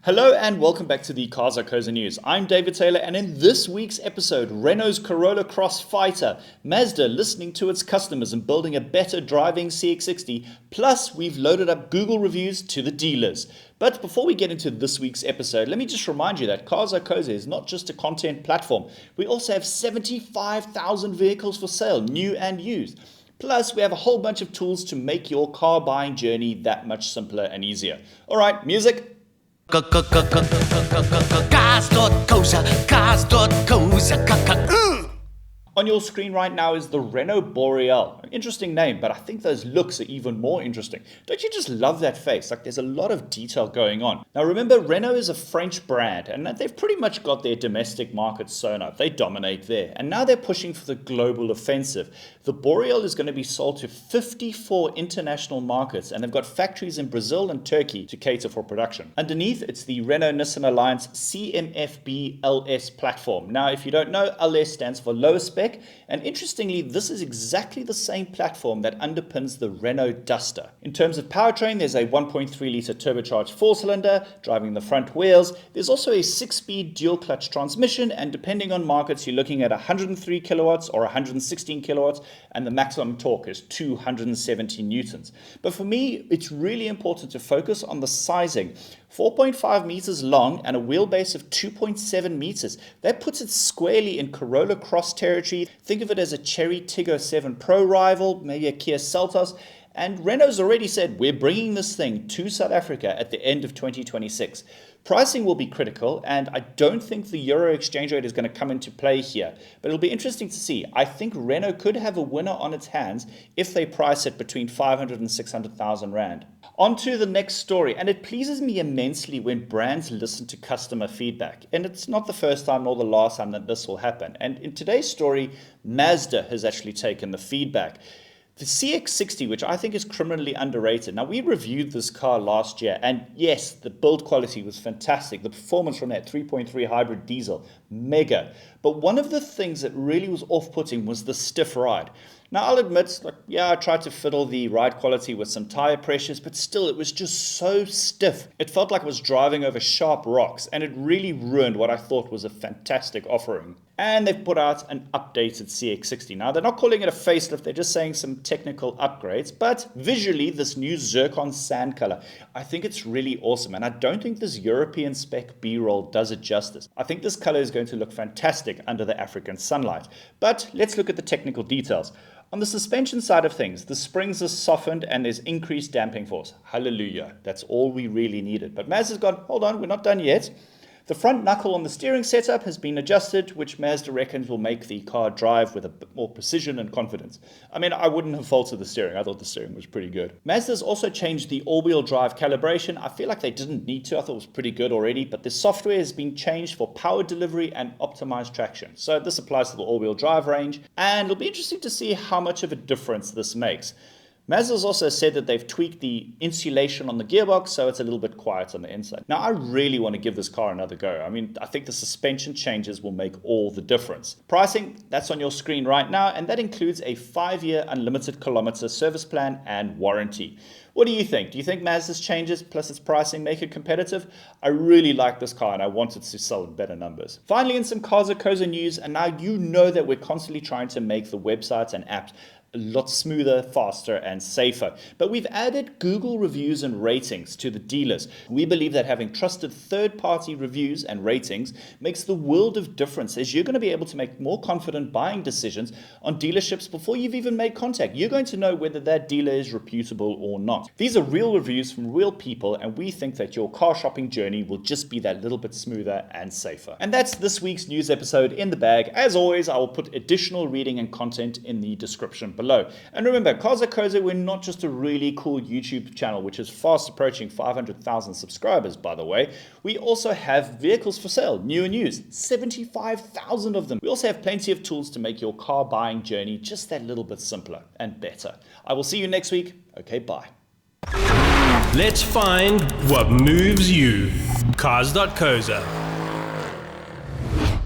Hello and welcome back to the Cars.co.za news. I'm David Taylor, and in this week's episode, Renault's Corolla Cross Fighter, Mazda listening to its customers and building a better driving CX-60, plus we've loaded up Google reviews to the dealers. But before we get into this week's episode, let me just remind you that Cars.co.za is not just a content platform. We also have 75,000 vehicles for sale, new and used. Plus, we have a whole bunch of tools to make your car buying journey that much simpler and easier. All right, music. Cars.co.za. On your screen right now is the Renault Boreal. An interesting name, but I think those looks are even more interesting. Don't you just love that face? Like, there's a lot of detail going on. Now remember, Renault is a French brand, and they've pretty much got their domestic market sewn up. They dominate there. And now they're pushing for the global offensive. The Boreal is going to be sold to 54 international markets, and they've got factories in Brazil and Turkey to cater for production. Underneath, it's the Renault-Nissan Alliance CMFB LS platform. Now, if you don't know, LS stands for lower spec. And interestingly, this is exactly the same platform that underpins the Renault Duster. In terms of powertrain, there's a 1.3-litre turbocharged four-cylinder driving the front wheels. There's also a 6-speed dual-clutch transmission, and depending on markets, you're looking at 103 kilowatts or 116 kilowatts, and the maximum torque is 270 newtons. But for me, it's really important to focus on the sizing. 4.5 meters long and a wheelbase of 2.7 meters. That puts it squarely in Corolla Cross territory. Think of it as a Chery Tiggo 7 Pro rival, maybe a Kia Seltos. And Renault's already said, we're bringing this thing to South Africa at the end of 2026. Pricing will be critical, and I don't think the euro exchange rate is going to come into play here. But it'll be interesting to see. I think Renault could have a winner on its hands if they price it between 500 and 600,000 Rand. On to the next story, and it pleases me immensely when brands listen to customer feedback. And it's not the first time nor the last time that this will happen. And in today's story, Mazda has actually taken the feedback. The CX-60, which I think is criminally underrated. Now, we reviewed this car last year, and yes, the build quality was fantastic. The performance from that 3.3 hybrid diesel, mega. But one of the things that really was off-putting was the stiff ride. Now, I'll admit, I tried to fiddle the ride quality with some tire pressures, but still, it was just so stiff. It felt like I was driving over sharp rocks, and it really ruined what I thought was a fantastic offering. And they've put out an updated CX-60. Now, they're not calling it a facelift, they're just saying some technical upgrades. But visually, this new zircon sand color, I think it's really awesome. And I don't think this European spec B-roll does it justice. I think this color is going to look fantastic under the African sunlight. But let's look at the technical details. On the suspension side of things, the springs are softened and there's increased damping force. Hallelujah. That's all we really needed. But Mazda's gone, hold on, we're not done yet. The front knuckle on the steering setup has been adjusted, which Mazda reckons will make the car drive with a bit more precision and confidence. I mean, I wouldn't have faulted the steering. I thought the steering was pretty good. Mazda's also changed the all-wheel drive calibration. I feel like they didn't need to. I thought it was pretty good already, but the software has been changed for power delivery and optimized traction. So this applies to the all-wheel drive range, and it'll be interesting to see how much of a difference this makes. Mazda's also said that they've tweaked the insulation on the gearbox so it's a little bit quiet on the inside. Now, I really want to give this car another go. I mean, I think the suspension changes will make all the difference. Pricing, that's on your screen right now, and that includes a 5-year unlimited kilometer service plan and warranty. What do you think? Do you think Mazda's changes plus its pricing make it competitive? I really like this car and I want it to sell in better numbers. Finally, in some Cars.co.za news, and now you know that we're constantly trying to make the websites and apps a lot smoother, faster, and safer. But we've added Google reviews and ratings to the dealers. We believe that having trusted third-party reviews and ratings makes the world of difference, as you're going to be able to make more confident buying decisions on dealerships before you've even made contact. You're going to know whether that dealer is reputable or not. These are real reviews from real people, and we think that your car shopping journey will just be that little bit smoother and safer. And that's this week's news episode in the bag. As always, I will put additional reading and content in the description below. And remember, Cars.co.za, we're not just a really cool YouTube channel, which is fast approaching 500,000 subscribers, by the way. We also have vehicles for sale, new and used, 75,000 of them. We also have plenty of tools to make your car buying journey just that little bit simpler and better. I will see you next week. Okay, bye. Let's find what moves you. Cars.co.za.